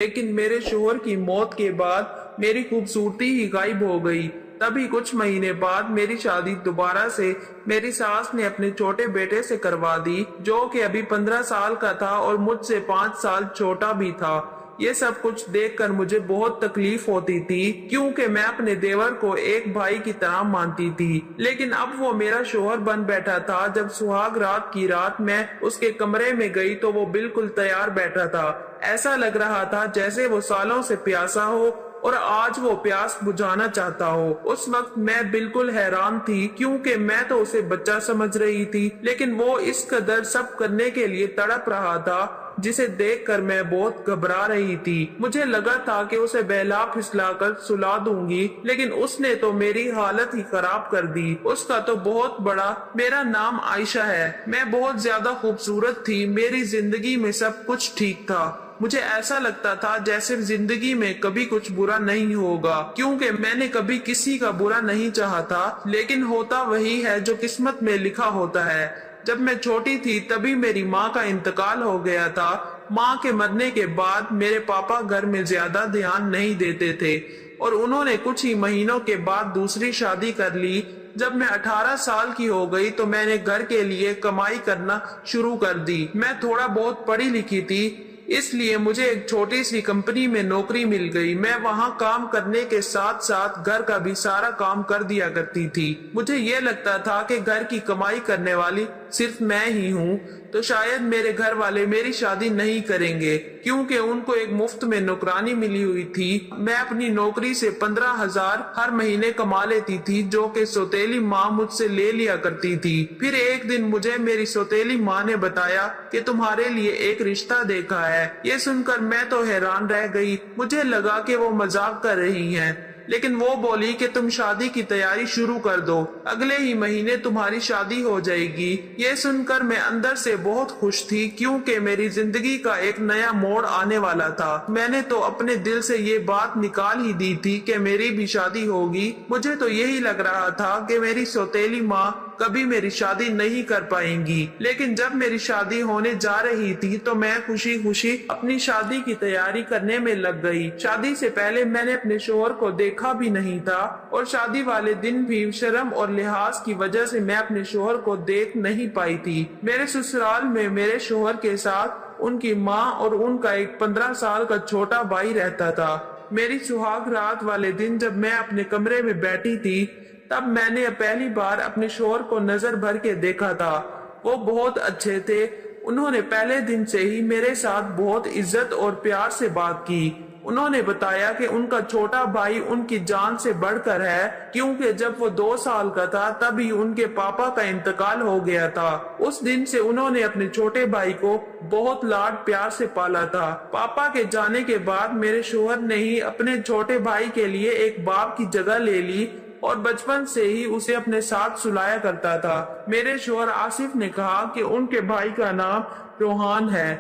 लेकिन मेरे शोहर की मौत के बाद मेरी खूबसूरती ही गायब हो गई। तभी कुछ महीने बाद मेरी शादी दोबारा से मेरी सास ने अपने छोटे बेटे से करवा दी, जो कि अभी 15 साल का था और मुझसे 5 साल छोटा भी था। ये सब कुछ देखकर मुझे बहुत तकलीफ होती थी, क्योंकि मैं अपने देवर को एक भाई की तरह मानती थी। लेकिन अब वो मेरा शोहर बन बैठा था। जब सुहाग रात की रात मैं उसके कमरे में गई तो वो बिल्कुल तैयार बैठा था। ऐसा लग रहा था जैसे वो सालों से प्यासा हो और आज वो प्यास बुझाना चाहता हो। उस वक्त मैं बिल्कुल हैरान थी, क्योंकि मैं तो उसे बच्चा समझ रही थी, लेकिन वो इस कदर सब करने के लिए तड़प रहा था जिसे देखकर मैं बहुत घबरा रही थी। मुझे लगा था कि उसे बहला फिसला कर सुला दूंगी, लेकिन उसने तो मेरी हालत ही खराब कर दी। उसका तो बहुत बड़ा मेरा नाम आयशा है। मैं बहुत ज्यादा खूबसूरत थी, मेरी जिंदगी में सब कुछ ठीक था। मुझे ऐसा लगता था जैसे जिंदगी में कभी कुछ बुरा नहीं होगा, क्योंकि मैंने कभी किसी का बुरा नहीं चाहा था। लेकिन होता वही है जो किस्मत में लिखा होता है। जब मैं छोटी थी तभी मेरी माँ का इंतकाल हो गया था। माँ के मरने के बाद मेरे पापा घर में ज्यादा ध्यान नहीं देते थे और उन्होंने कुछ ही महीनों के बाद दूसरी शादी कर ली। जब मैं 18 साल की हो गई तो मैंने घर के लिए कमाई करना शुरू कर दी। मैं थोड़ा बहुत पढ़ी लिखी थी, इसलिए मुझे एक छोटी सी कंपनी में नौकरी मिल गई। मैं वहां काम करने के साथ साथ घर का भी सारा काम कर दिया करती थी। मुझे ये लगता था कि घर की कमाई करने वाली सिर्फ मैं ही हूँ, तो शायद मेरे घर वाले मेरी शादी नहीं करेंगे, क्योंकि उनको एक मुफ्त में नौकरानी मिली हुई थी। मैं अपनी नौकरी से 15,000 हर महीने कमा लेती थी, जो कि सौतेली माँ मुझसे ले लिया करती थी। फिर एक दिन मुझे मेरी सौतेली माँ ने बताया कि तुम्हारे लिए एक रिश्ता देखा है। ये सुनकर मैं तो हैरान रह गई। मुझे लगा कि वो मजाक कर रही हैं, लेकिन वो बोली कि तुम शादी की तैयारी शुरू कर दो, अगले ही महीने तुम्हारी शादी हो जाएगी। ये सुनकर मैं अंदर से बहुत खुश थी, क्योंकि मेरी जिंदगी का एक नया मोड़ आने वाला था। मैंने तो अपने दिल से ये बात निकाल ही दी थी कि मेरी भी शादी होगी। मुझे तो यही लग रहा था कि मेरी सौतेली माँ कभी मेरी शादी नहीं कर पाएंगी। लेकिन जब मेरी शादी होने जा रही थी तो मैं खुशी खुशी अपनी शादी की तैयारी करने में लग गई। शादी से पहले मैंने अपने शोहर को देखा भी नहीं था और शादी वाले दिन भी शर्म और लिहाज की वजह से मैं अपने शोहर को देख नहीं पाई थी। मेरे ससुराल में मेरे शोहर के साथ उनकी माँ और उनका एक 15 साल का छोटा भाई रहता था। मेरी सुहाग रात वाले दिन जब मैं अपने कमरे में बैठी थी, तब मैंने पहली बार अपने शोहर को नजर भर के देखा था। वो बहुत अच्छे थे। उन्होंने पहले दिन से ही मेरे साथ बहुत इज्जत और प्यार से बात की। उन्होंने बताया कि उनका छोटा भाई उनकी जान से बढ़कर है, क्योंकि जब वो 2 साल का था तभी उनके पापा का इंतकाल हो गया था। उस दिन से उन्होंने अपने छोटे भाई को बहुत लाड प्यार से पाला था। पापा के जाने के बाद मेरे शोहर ने ही अपने छोटे भाई के लिए एक बाप की जगह ले ली और बचपन से ही उसे अपने साथ सुलाया करता था। मेरे शोहर आसिफ ने कहा कि उनके भाई का नाम रोहान है।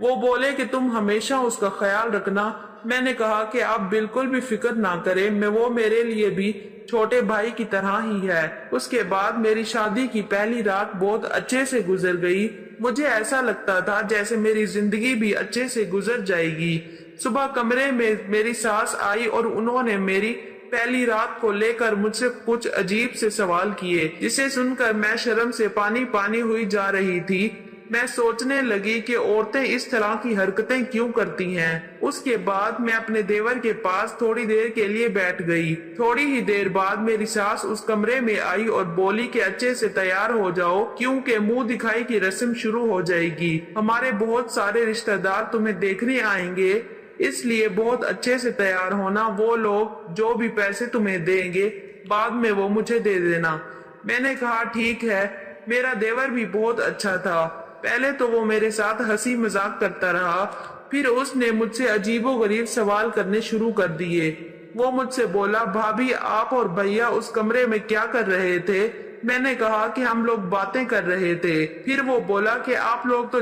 वो बोले कि तुम हमेशा उसका ख्याल रखना। मैंने कहा कि आप बिल्कुल भी फिक्र ना करें, वो मेरे लिए भी छोटे भाई की तरह ही है। उसके बाद मेरी शादी की पहली रात बहुत अच्छे से गुजर गई। मुझे ऐसा लगता था जैसे मेरी जिंदगी भी अच्छे से गुजर जाएगी। सुबह कमरे में मेरी सास आई और उन्होंने मेरी पहली रात को लेकर मुझसे कुछ अजीब से सवाल किए, जिसे सुनकर मैं शर्म से पानी पानी हुई जा रही थी। मैं सोचने लगी कि औरतें इस तरह की हरकतें क्यों करती हैं। उसके बाद मैं अपने देवर के पास थोड़ी देर के लिए बैठ गई। थोड़ी ही देर बाद मेरी सास उस कमरे में आई और बोली कि अच्छे से तैयार हो जाओ, क्योंकि मुंह दिखाई की रस्म शुरू हो जाएगी। हमारे बहुत सारे रिश्तेदार तुम्हें देखने आएंगे, इसलिए बहुत अच्छे से तैयार होना। वो लोग जो भी पैसे तुम्हें देंगे बाद में वो मुझे दे देना। मैंने कहा ठीक है। मेरा देवर भी बहुत अच्छा था। पहले तो वो मेरे साथ हंसी मजाक करता रहा, फिर उसने मुझसे अजीबोगरीब सवाल करने शुरू कर दिए। वो मुझसे बोला, भाभी आप और भैया उस कमरे में क्या कर रहे थे? मैंने कहा कि हम लोग बातें कर रहे थे। फिर वो बोला कि आप लोग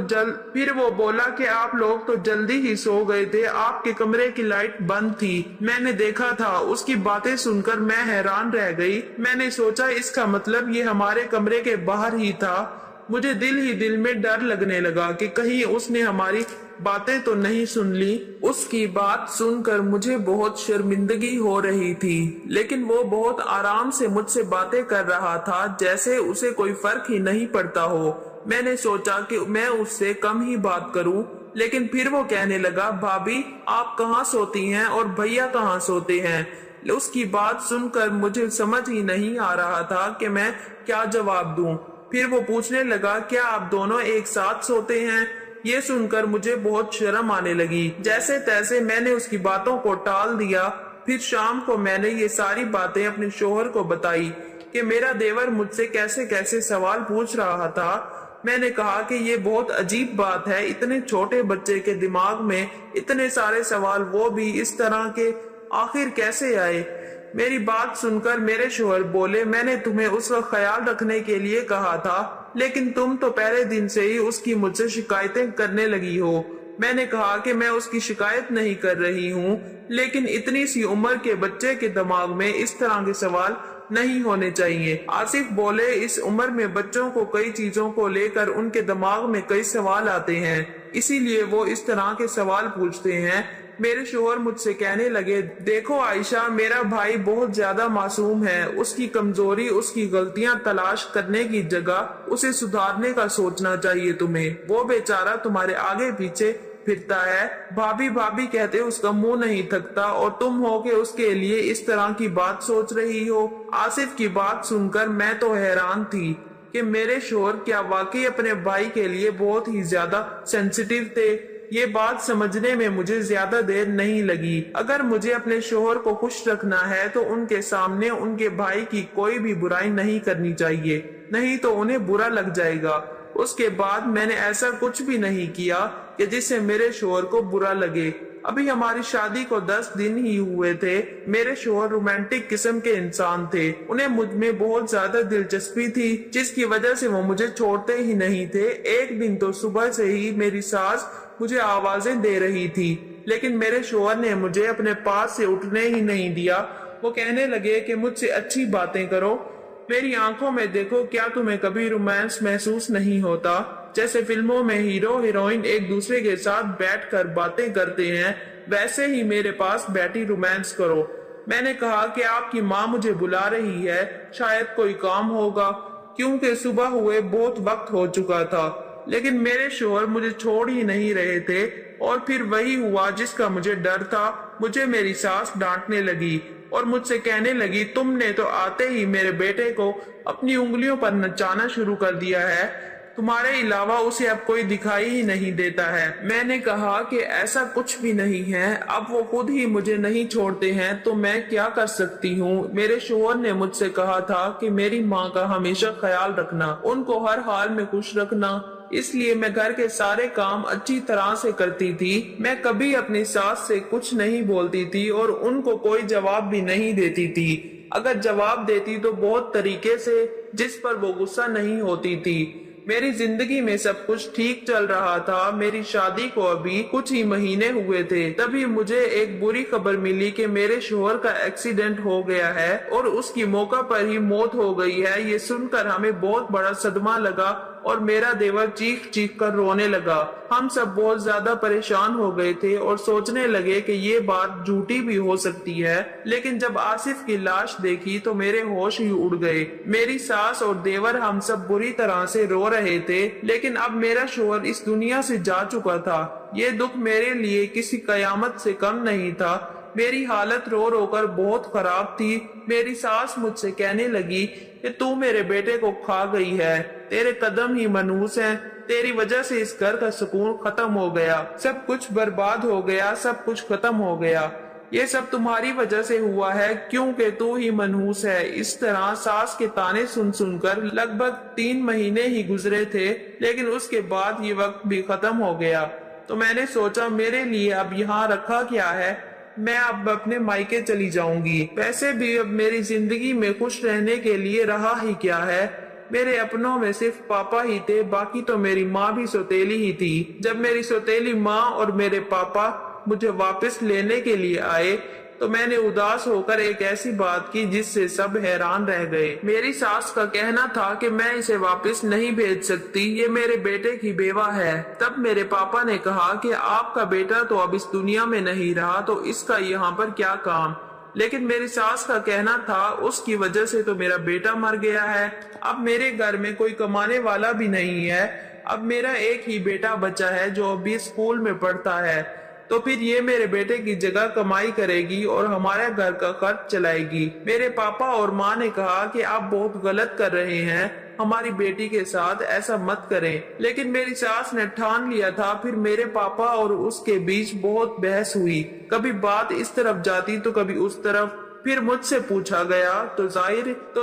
तो जल्दी ही सो गए थे, आपके कमरे की लाइट बंद थी। मैंने देखा था। उसकी बातें सुनकर मैं हैरान रह गई। मैंने सोचा इसका मतलब ये हमारे कमरे के बाहर ही था। मुझे दिल ही दिल में डर लगने लगा कि कहीं उसने हमारी बातें तो नहीं सुन ली। उसकी बात सुनकर मुझे बहुत शर्मिंदगी हो रही थी, लेकिन वो बहुत आराम से मुझसे बातें कर रहा था, जैसे उसे कोई फर्क ही नहीं पड़ता हो। मैंने सोचा कि मैं उससे कम ही बात करूं, लेकिन फिर वो कहने लगा, भाभी आप कहाँ सोती हैं और भैया कहाँ सोते हैं। उसकी बात सुनकर मुझे समझ ही नहीं आ रहा था कि मैं क्या जवाब दूं। फिर वो पूछने लगा, क्या आप दोनों एक साथ सोते हैं। ये सुनकर मुझे बहुत शर्म आने लगी। जैसे तैसे मैंने उसकी बातों को टाल दिया। फिर शाम को मैंने ये सारी बातें अपने शोहर को बताई कि मेरा देवर मुझसे कैसे कैसे सवाल पूछ रहा था। मैंने कहा कि ये बहुत अजीब बात है, इतने छोटे बच्चे के दिमाग में इतने सारे सवाल, वो भी इस तरह के, आखिर कैसे आए। मेरी बात सुनकर मेरे शोहर बोले, मैंने तुम्हें उसका ख्याल रखने के लिए कहा था, लेकिन तुम तो पहले दिन से ही उसकी मुझसे शिकायतें करने लगी हो। मैंने कहा कि मैं उसकी शिकायत नहीं कर रही हूँ, लेकिन इतनी सी उम्र के बच्चे के दिमाग में इस तरह के सवाल नहीं होने चाहिए। आसिफ बोले, इस उम्र में बच्चों को कई चीजों को लेकर उनके दिमाग में कई सवाल आते हैं, इसीलिए वो इस तरह के सवाल पूछते हैं। मेरे शोहर मुझसे कहने लगे, देखो आयशा, मेरा भाई बहुत ज्यादा मासूम है, उसकी कमजोरी, उसकी गलतियां तलाश करने की जगह उसे सुधारने का सोचना चाहिए तुम्हें। वो बेचारा तुम्हारे आगे पीछे फिरता है, भाभी भाभी कहते उसका मुंह नहीं थकता, और तुम हो के उसके लिए इस तरह की बात सोच रही हो। आसिफ की बात सुनकर मैं तो हैरान थी कि मेरे शोहर क्या वाकई अपने भाई के लिए बहुत ही ज्यादा सेंसिटिव थे। ये बात समझने में मुझे ज्यादा देर नहीं लगी। अगर मुझे अपने शोहर को खुश रखना है तो उनके सामने उनके भाई की कोई भी बुराई नहीं करनी चाहिए, नहीं तो उन्हें बुरा लग जाएगा। उसके बाद मैंने ऐसा कुछ भी नहीं किया कि जिससे मेरे शोहर को बुरा लगे। अभी हमारी शादी को 10 दिन ही हुए थे। मेरे शोहर रोमांटिक किस्म के इंसान थे, उन्हें मुझ में बहुत ज्यादा दिलचस्पी थी, जिसकी वजह से वो मुझे छोड़ते ही नहीं थे। एक दिन तो सुबह से ही मेरी सास मुझे आवाजें दे रही थी, लेकिन मेरे शोहर ने मुझे अपने पास से उठने ही नहीं दिया। वो कहने लगे कि मुझसे अच्छी बातें करो, मेरी आंखों में देखो, क्या तुम्हें कभी रोमांस महसूस नहीं होता। जैसे फिल्मों में हीरो हीरोइन एक दूसरे के साथ बैठकर बातें करते हैं, वैसे ही मेरे पास बैठी रोमांस करो। मैंने कहा कि आपकी माँ मुझे बुला रही है, शायद कोई काम होगा, क्योंकि सुबह हुए बहुत वक्त हो चुका था। लेकिन मेरे शोहर मुझे छोड़ ही नहीं रहे थे, और फिर वही हुआ जिसका मुझे डर था। मुझे मेरी सास डांटने लगी और मुझसे कहने लगी, तुमने तो आते ही मेरे बेटे को अपनी उंगलियों पर नचाना शुरू कर दिया है, तुम्हारे अलावा उसे अब कोई दिखाई ही नहीं देता है। मैंने कहा कि ऐसा कुछ भी नहीं है, अब वो खुद ही मुझे नहीं छोड़ते हैं तो मैं क्या कर सकती हूँ। मेरे शोहर ने मुझसे कहा था कि मेरी माँ का हमेशा ख्याल रखना, उनको हर हाल में खुश रखना, इसलिए मैं घर के सारे काम अच्छी तरह से करती थी। मैं कभी अपनी सास से कुछ नहीं बोलती थी और उनको कोई जवाब भी नहीं देती थी। अगर जवाब देती तो बहुत तरीके से, जिस पर वो गुस्सा नहीं होती थी। मेरी जिंदगी में सब कुछ ठीक चल रहा था। मेरी शादी को अभी कुछ ही महीने हुए थे, तभी मुझे एक बुरी खबर मिली कि मेरे शोहर का एक्सीडेंट हो गया है और उसकी मौका पर ही मौत हो गई है। ये सुनकर हमें बहुत बड़ा सदमा लगा और मेरा देवर चीख चीख कर रोने लगा। हम सब बहुत ज्यादा परेशान हो गए थे और सोचने लगे कि ये बात झूठी भी हो सकती है, लेकिन जब आसिफ की लाश देखी तो मेरे होश ही उड़ गए। मेरी सास और देवर हम सब बुरी तरह से रो रहे थे, लेकिन अब मेरा शोहर इस दुनिया से जा चुका था। ये दुख मेरे लिए किसी कयामत से कम नहीं था। मेरी हालत रो रो कर बहुत खराब थी। मेरी सास मुझसे कहने लगी कि तू मेरे बेटे को खा गई है, तेरे कदम ही मनहूस हैं, तेरी वजह से इस घर का सुकून खत्म हो गया, सब कुछ बर्बाद हो गया, सब कुछ खत्म हो गया। ये सब तुम्हारी वजह से हुआ है, क्योंकि तू ही मनहूस है। इस तरह सास के ताने सुन सुनकर लगभग 3 महीने ही गुजरे थे, लेकिन उसके बाद ये वक्त भी खत्म हो गया। तो मैंने सोचा मेरे लिए अब यहाँ रखा क्या है, मैं अब अपने मायके चली जाऊंगी। वैसे भी अब मेरी जिंदगी में खुश रहने के लिए रहा ही क्या है। मेरे अपनों में सिर्फ पापा ही थे, बाकी तो मेरी माँ भी सौतेली ही थी। जब मेरी सौतेली माँ और मेरे पापा मुझे वापस लेने के लिए आए तो मैंने उदास होकर एक ऐसी बात की जिससे सब हैरान रह गए। मेरी सास का कहना था कि मैं इसे वापस नहीं भेज सकती, ये मेरे बेटे की बेवा है। तब मेरे पापा ने कहा कि आपका बेटा तो अब इस दुनिया में नहीं रहा, तो इसका यहाँ पर क्या काम। लेकिन मेरी सास का कहना था उसकी वजह से तो मेरा बेटा मर गया है। अब मेरे घर में कोई कमाने वाला भी नहीं है। अब मेरा एक ही बेटा बचा है जो अभी स्कूल में पढ़ता है, तो फिर ये मेरे बेटे की जगह कमाई करेगी और हमारे घर का खर्च चलाएगी। मेरे पापा और माँ ने कहा कि आप बहुत गलत कर रहे हैं, हमारी बेटी के साथ ऐसा मत करें। लेकिन मेरी सास ने ठान लिया था। फिर मेरे पापा और उसके बीच बहुत बहस हुई, कभी बात इस तरफ जाती तो कभी उस तरफ। फिर मुझसे पूछा गया तो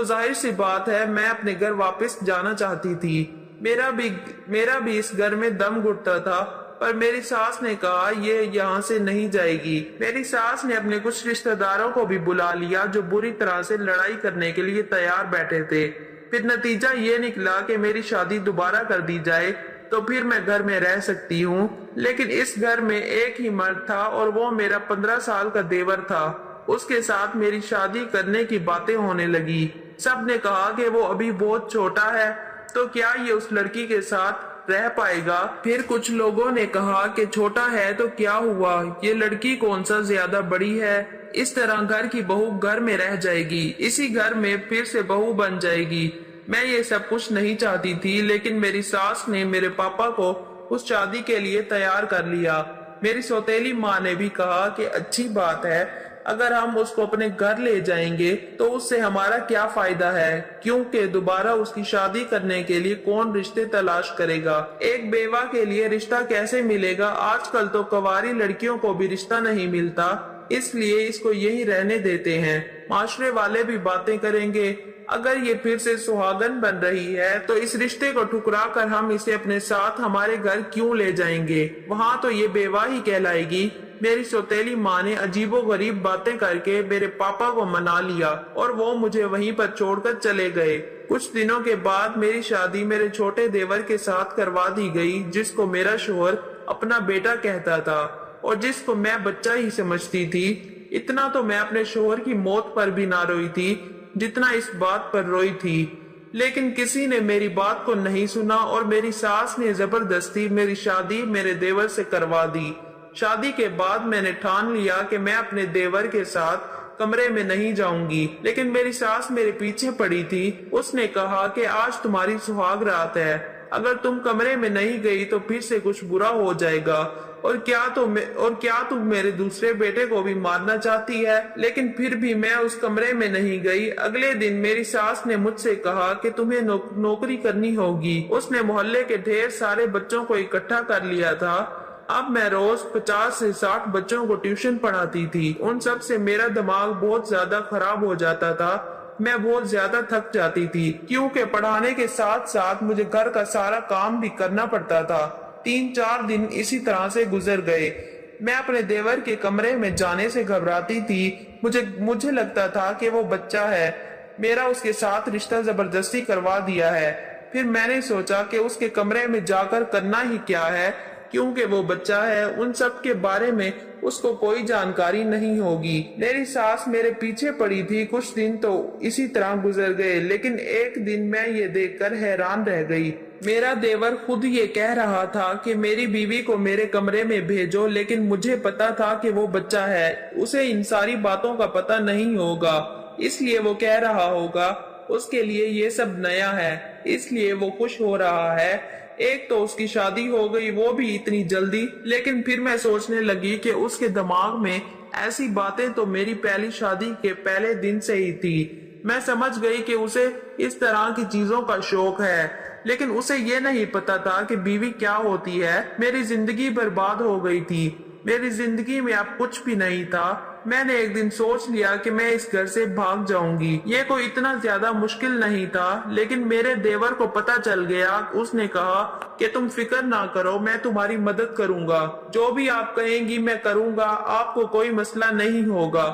जाहिर सी बात है मैं अपने घर वापस जाना चाहती थी। मेरा भी इस घर में दम घुटता था, पर मेरी सास ने कहा ये यहाँ से नहीं जाएगी। मेरी सास ने अपने कुछ रिश्तेदारों को भी बुला लिया जो बुरी तरह से लड़ाई करने के लिए तैयार बैठे थे। फिर नतीजा ये निकला कि मेरी शादी दोबारा कर दी जाए तो फिर मैं घर में रह सकती हूँ। लेकिन इस घर में एक ही मर्द था और वो मेरा 15 साल का देवर था। उसके साथ मेरी शादी करने की बातें होने लगी। सब ने कहा कि वो अभी बहुत छोटा है, तो क्या ये उस लड़की के साथ रह पाएगा। फिर कुछ लोगों ने कहा कि छोटा है तो क्या हुआ, ये लड़की कौन सा ज्यादा बड़ी है, इस तरह घर की बहू घर में रह जाएगी, इसी घर में फिर से बहू बन जाएगी। मैं ये सब कुछ नहीं चाहती थी, लेकिन मेरी सास ने मेरे पापा को उस शादी के लिए तैयार कर लिया। मेरी सौतेली माँ ने भी कहा कि अच्छी बात है, अगर हम उसको अपने घर ले जाएंगे तो उससे हमारा क्या फायदा है, क्योंकि दोबारा उसकी शादी करने के लिए कौन रिश्ते तलाश करेगा। एक बेवा के लिए रिश्ता कैसे मिलेगा, आजकल तो कुंवारी लड़कियों को भी रिश्ता नहीं मिलता, इसलिए इसको यही रहने देते हैं। माशरे वाले भी बातें करेंगे, अगर ये फिर से सुहागन बन रही है तो इस रिश्ते को ठुकरा कर हम इसे अपने साथ हमारे घर क्यों ले जाएंगे, वहाँ तो ये बेवा ही कहलाएगी। मेरी सौतेली माँ ने अजीबोगरीब बातें करके मेरे पापा को मना लिया और वो मुझे वहीं पर छोड़कर चले गए। कुछ दिनों के बाद मेरी शादी मेरे छोटे देवर के साथ करवा दी गई, जिसको मेरा शोहर अपना बेटा कहता था और जिसको मैं बच्चा ही समझती थी। इतना तो मैं अपने शोहर की मौत पर भी ना रोई थी जितना इस बात पर रोई थी। लेकिन किसी ने मेरी बात को नहीं सुना और मेरी सास ने जबरदस्ती मेरी शादी मेरे देवर से करवा दी। शादी के बाद मैंने ठान लिया कि मैं अपने देवर के साथ कमरे में नहीं जाऊंगी, लेकिन मेरी सास मेरे पीछे पड़ी थी। उसने कहा कि आज तुम्हारी सुहाग रात है, अगर तुम कमरे में नहीं गई तो फिर से कुछ बुरा हो जाएगा। और क्या तुम मेरे दूसरे बेटे को भी मारना चाहती है। लेकिन फिर भी मैं उस कमरे में नहीं गई। अगले दिन मेरी सास ने मुझसे कहा कि तुम्हें नौकरी करनी होगी। उसने मोहल्ले के ढेर सारे बच्चों को इकट्ठा कर लिया था। अब मैं रोज 50 से 60 बच्चों को ट्यूशन पढ़ाती थी। उन सब से मेरा दिमाग बहुत ज्यादा खराब हो जाता था। मैं बहुत ज्यादा थक जाती थी, क्योंकि पढ़ाने के साथ साथ मुझे घर का सारा काम भी करना पड़ता था। 3-4 दिन इसी तरह से गुजर गए। मैं अपने देवर के कमरे में जाने से घबराती थी। मुझे लगता था कि वो बच्चा है, मेरा उसके साथ रिश्ता जबरदस्ती करवा दिया है। फिर मैंने सोचा कि उसके कमरे में जाकर करना ही क्या है, क्योंकि वो बच्चा है, उन सब के बारे में उसको कोई जानकारी नहीं होगी। मेरी सास मेरे पीछे पड़ी थी। कुछ दिन तो इसी तरह गुजर गए, लेकिन एक दिन मैं ये देखकर हैरान रह गई। मेरा देवर खुद ये कह रहा था कि मेरी बीवी को मेरे कमरे में भेजो, लेकिन मुझे पता था कि वो बच्चा है, उसे इन सारी बातों का पता नहीं होगा, इसलिए वो कह रहा होगा। उसके लिए ये सब नया है, इसलिए वो खुश हो रहा है। एक तो उसकी शादी हो गई, वो भी इतनी जल्दी। लेकिन फिर मैं सोचने लगी कि उसके दिमाग में ऐसी बातें तो मेरी पहली शादी के पहले दिन से ही थी। मैं समझ गई कि उसे इस तरह की चीजों का शौक है, लेकिन उसे ये नहीं पता था कि बीवी क्या होती है। मेरी जिंदगी बर्बाद हो गई थी। मेरी जिंदगी में अब कुछ भी नहीं था। मैंने एक दिन सोच लिया कि मैं इस घर से भाग जाऊंगी। ये कोई इतना ज्यादा मुश्किल नहीं था, लेकिन मेरे देवर को पता चल गया। उसने कहा कि तुम फिक्र ना करो, मैं तुम्हारी मदद करूंगा, जो भी आप कहेंगी मैं करूंगा, आपको कोई मसला नहीं होगा।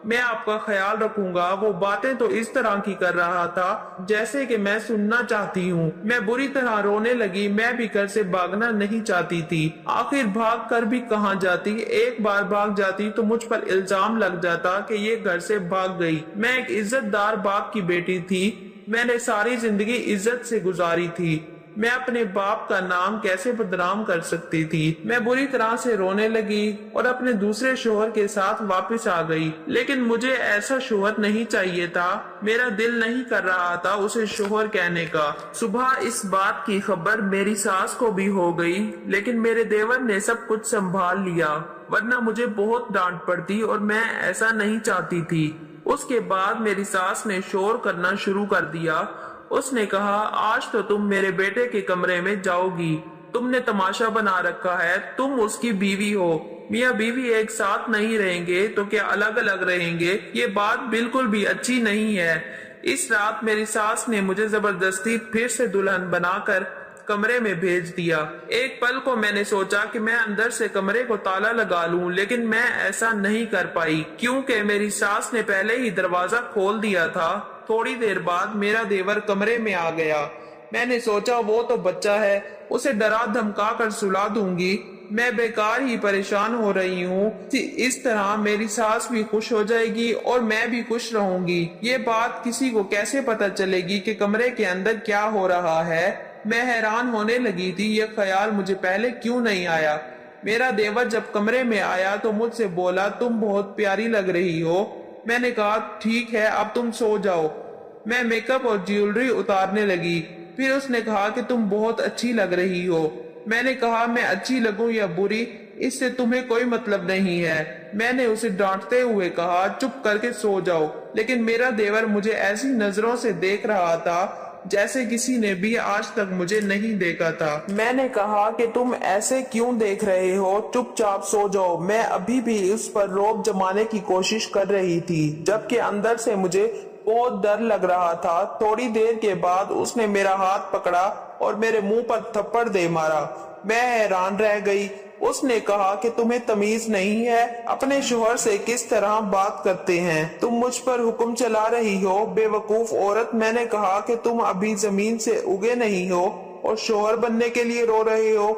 मैं आपका ख्याल रखूंगा। वो बातें तो इस तरह की कर रहा था जैसे कि मैं सुनना चाहती हूँ। मैं बुरी तरह रोने लगी। मैं भी घर से भागना नहीं चाहती थी। आखिर भाग कर भी कहाँ जाती। एक बार भाग जाती तो मुझ पर इल्जाम लग जाता कि ये घर से भाग गई। मैं एक इज्जतदार बाप की बेटी थी। मैंने सारी जिंदगी इज्जत से गुजारी थी। मैं अपने बाप का नाम कैसे बदनाम कर सकती थी। मैं बुरी तरह से रोने लगी और अपने दूसरे शोहर के साथ वापस आ गई। लेकिन मुझे ऐसा शोहर नहीं चाहिए था। मेरा दिल नहीं कर रहा था उसे शोहर कहने का। सुबह इस बात की खबर मेरी सास को भी हो गई, लेकिन मेरे देवर ने सब कुछ संभाल लिया, वरना मुझे बहुत डांट पड़ती और मैं ऐसा नहीं चाहती थी। उसके बाद मेरी सास ने शोर करना शुरू कर दिया। उसने कहा, आज तो तुम मेरे बेटे के कमरे में जाओगी। तुमने तमाशा बना रखा है। तुम उसकी बीवी हो। मियाँ बीवी एक साथ नहीं रहेंगे तो क्या अलग अलग रहेंगे? ये बात बिल्कुल भी अच्छी नहीं है। इस रात मेरी सास ने मुझे जबरदस्ती फिर से दुल्हन बनाकर कमरे में भेज दिया। एक पल को मैंने सोचा कि मैं अंदर से कमरे को ताला लगा लूं, लेकिन मैं ऐसा नहीं कर पाई क्योंकि मेरी सास ने पहले ही दरवाजा खोल दिया था। थोड़ी देर बाद मेरा देवर कमरे में आ गया। मैंने सोचा वो तो बच्चा है, उसे डरा धमका कर सुला दूंगी। मैं बेकार ही परेशान हो रही हूँ। इस तरह मेरी सास भी खुश हो जाएगी और मैं भी खुश रहूंगी। ये बात किसी को कैसे पता चलेगी कि कमरे के अंदर क्या हो रहा है? मैं हैरान होने लगी थी। यह ख्याल मुझे पहले क्यों नहीं आया? मेरा देवर जब कमरे में आया तो मुझसे बोला, तुम बहुत प्यारी लग रही हो। मैंने कहा, ठीक है, अब तुम सो जाओ। मैं मेकअप और ज्वेलरी उतारने लगी। फिर उसने कहा कि तुम बहुत अच्छी लग रही हो। मैंने कहा, मैं अच्छी लगूं या बुरी, इससे तुम्हें कोई मतलब नहीं है। मैंने उसे डांटते हुए कहा, चुप करके सो जाओ। लेकिन मेरा देवर मुझे ऐसी नजरों से देख रहा था जैसे किसी ने भी आज तक मुझे नहीं देखा था। मैंने कहा कि तुम ऐसे क्यों देख रहे हो? चुपचाप सो जाओ। मैं अभी भी उस पर रौब जमाने की कोशिश कर रही थी, जबकि अंदर से मुझे बहुत डर लग रहा था। थोड़ी देर के बाद उसने मेरा हाथ पकड़ा और मेरे मुंह पर थप्पड़ दे मारा। मैं हैरान रह गई। उसने कहा कि तुम्हें तमीज नहीं है? अपने शोहर से किस तरह बात करते हैं? तुम मुझ पर हुक्म चला रही हो, बेवकूफ औरत। मैंने कहा कि तुम अभी जमीन से उगे नहीं हो और शोहर बनने के लिए रो रहे हो।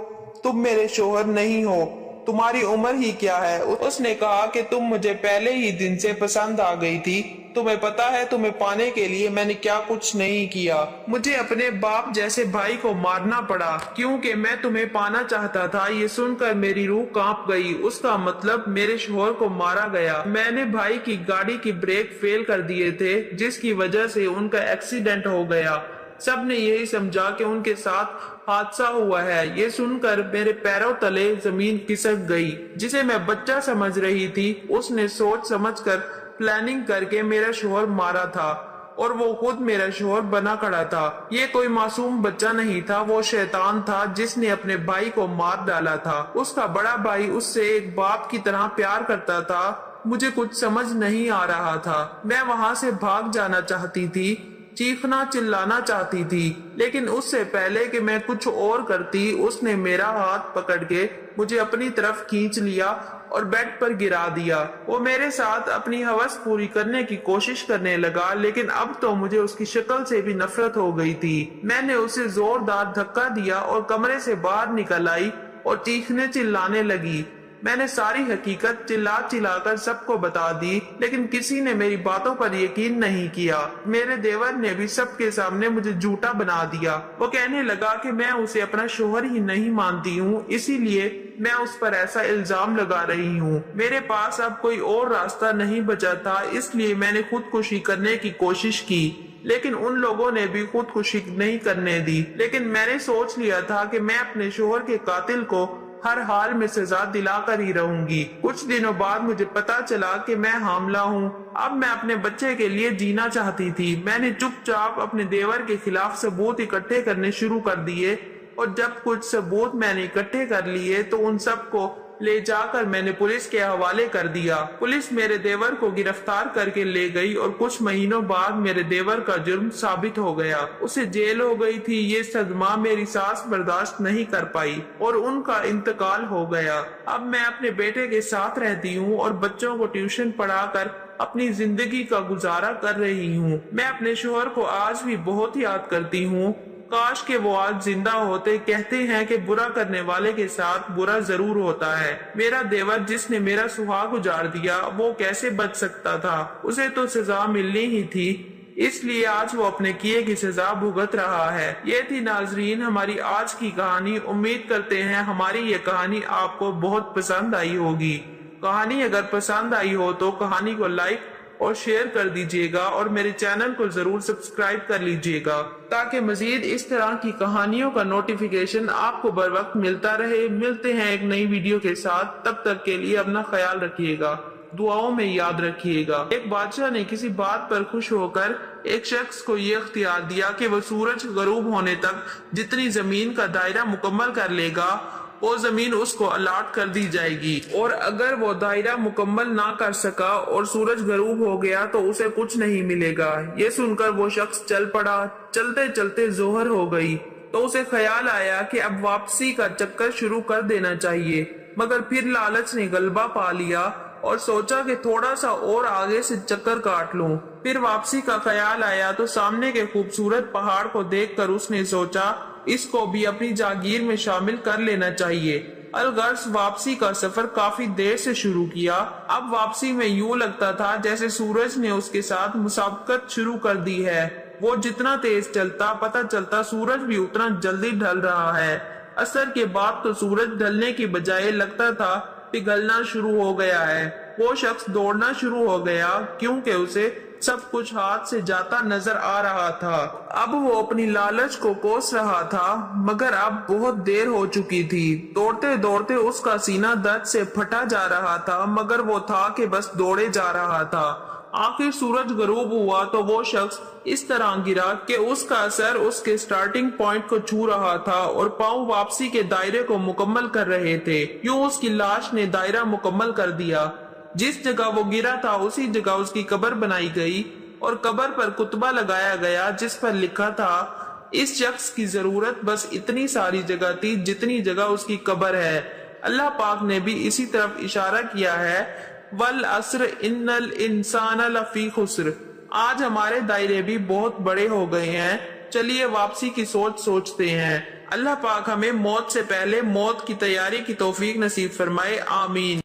तुम मेरे शोहर नहीं हो। तुम्हारी उम्र ही क्या है? उसने कहा कि तुम मुझे पहले ही दिन से पसंद आ गई थी। तुम्हें पता है तुम्हें पाने के लिए मैंने क्या कुछ नहीं किया। मुझे अपने बाप जैसे भाई को मारना पड़ा क्योंकि मैं तुम्हें पाना चाहता था। ये सुनकर मेरी रूह कांप गई। उसका मतलब मेरे शोहर को मारा गया। मैंने भाई की गाड़ी की ब्रेक फेल कर दिए थे, जिसकी वजह से उनका एक्सीडेंट हो गया। सबने यही समझा कि उनके साथ हादसा हुआ है। ये सुनकर मेरे पैरों तले जमीन खिसक गई। जिसे मैं बच्चा समझ रही थी, उसने सोच समझकर प्लानिंग करके मेरा शोहर मारा था और वो खुद मेरा शोहर बना खड़ा था। ये कोई मासूम बच्चा नहीं था, वो शैतान था जिसने अपने भाई को मार डाला था। उसका बड़ा भाई उससे एक बाप की तरह प्यार करता था। मुझे कुछ समझ नहीं आ रहा था। मैं वहां से भाग जाना चाहती थी, चीखना चिल्लाना चाहती थी, लेकिन उससे पहले कि मैं कुछ और करती, उसने मेरा हाथ पकड़ के मुझे अपनी तरफ खींच लिया और बेड पर गिरा दिया। वो मेरे साथ अपनी हवस पूरी करने की कोशिश करने लगा, लेकिन अब तो मुझे उसकी शक्ल से भी नफरत हो गई थी। मैंने उसे जोरदार धक्का दिया और कमरे से बाहर निकल आई और चीखने चिल्लाने लगी। मैंने सारी हकीकत चिल्ला चिल्लाकर सबको बता दी, लेकिन किसी ने मेरी बातों पर यकीन नहीं किया। मेरे देवर ने भी सबके सामने मुझे झूठा बना दिया। वो कहने लगा कि मैं उसे अपना शोहर ही नहीं मानती हूँ, इसीलिए मैं उस पर ऐसा इल्जाम लगा रही हूँ। मेरे पास अब कोई और रास्ता नहीं बचा था, इसलिए मैंने खुदकुशी करने की कोशिश की, लेकिन उन लोगों ने भी खुदकुशी नहीं करने दी। लेकिन मैंने सोच लिया था कि मैं अपने शोहर के कातिल को हर हाल में सजा दिलाकर ही रहूंगी। कुछ दिनों बाद मुझे पता चला कि मैं हामला हूँ। अब मैं अपने बच्चे के लिए जीना चाहती थी। मैंने चुपचाप अपने देवर के खिलाफ सबूत इकट्ठे करने शुरू कर दिए और जब कुछ सबूत मैंने इकट्ठे कर लिए तो उन सबको ले जाकर मैंने पुलिस के हवाले कर दिया। पुलिस मेरे देवर को गिरफ्तार करके ले गई और कुछ महीनों बाद मेरे देवर का जुर्म साबित हो गया। उसे जेल हो गई थी। ये सदमा मेरी सास बर्दाश्त नहीं कर पाई और उनका इंतकाल हो गया। अब मैं अपने बेटे के साथ रहती हूँ और बच्चों को ट्यूशन पढ़ाकर अपनी जिंदगी का गुजारा कर रही हूँ। मैं अपने शोहर को आज भी बहुत याद करती हूँ। काश के वो आज जिंदा होते। कहते हैं कि बुरा करने वाले के साथ बुरा जरूर होता है। मेरा देवर जिसने मेरा सुहाग उजाड़ दिया, वो कैसे बच सकता था? उसे तो सजा मिलनी ही थी, इसलिए आज वो अपने किए की सजा भुगत रहा है। ये थी नाजरीन हमारी आज की कहानी। उम्मीद करते हैं हमारी ये कहानी आपको बहुत पसंद आई होगी। कहानी अगर पसंद आई हो तो कहानी को लाइक और शेयर कर दीजिएगा और मेरे चैनल को जरूर सब्सक्राइब कर लीजिएगा ताकि मजीद इस तरह की कहानियों का नोटिफिकेशन आपको बर वक्त मिलता रहे। मिलते हैं एक नई वीडियो के साथ, तब तक के लिए अपना ख्याल रखिएगा, दुआओं में याद रखिएगा। एक बादशाह ने किसी बात पर खुश होकर एक शख्स को ये इख्तियार दिया कि वह सूरज गरूब होने तक जितनी जमीन का दायरा मुकम्मल कर लेगा वो जमीन उसको अलाट कर दी जाएगी, और अगर वो दायरा मुकम्मल ना कर सका और सूरज गरूब हो गया तो उसे कुछ नहीं मिलेगा। ये सुनकर वो शख्स चल पड़ा। चलते चलते जोहर हो गई तो उसे ख्याल आया कि अब वापसी का चक्कर शुरू कर देना चाहिए, मगर फिर लालच ने गलबा पा लिया और सोचा कि थोड़ा सा और आगे से चक्कर काट लूं। फिर वापसी का ख्याल आया तो सामने के खूबसूरत पहाड़ को देखकर उसने सोचा इसको भी अपनी जागीर में शामिल कर लेना चाहिए। अलगर्ज वापसी का सफर काफी देर से शुरू किया। अब वापसी में यूं लगता था जैसे सूरज ने उसके साथ मुसाबकत शुरू कर दी है। वो जितना तेज चलता पता चलता सूरज भी उतना जल्दी ढल रहा है। असर के बाद तो सूरज ढलने की बजाय लगता था पिघलना शुरू हो गया है। वो शख्स दौड़ना शुरू हो गया क्योंकि उसे सब कुछ हाथ से जाता नजर आ रहा था। अब वो अपनी लालच को कोस रहा था, मगर अब बहुत देर हो चुकी थी। दौड़ते दौड़ते उसका सीना दर्द से फटा जा रहा था, मगर वो था कि बस दौड़े जा रहा था। आखिर सूरज गरूब हुआ तो वो शख्स इस तरह गिरा कि उसका असर उसके स्टार्टिंग पॉइंट को छू रहा था और पांव वापसी के दायरे को मुकम्मल कर रहे थे। यूं उसकी लाश ने दायरा मुकम्मल कर दिया। जिस जगह वो गिरा था उसी जगह उसकी कब्र बनाई गई और कब्र पर कुतबा लगाया गया जिस पर लिखा था इस शख्स की जरूरत बस इतनी सारी जगह थी जितनी जगह उसकी कब्र है। अल्लाह पाक ने भी इसी तरफ इशारा किया है, वल अस्र इन्नल इंसान लफी खुस्र। आज हमारे दायरे भी बहुत बड़े हो गए हैं। चलिए वापसी की सोचते हैं। अल्लाह पाक हमें मौत से पहले मौत की तैयारी की तौफीक नसीब फरमाए। आमीन।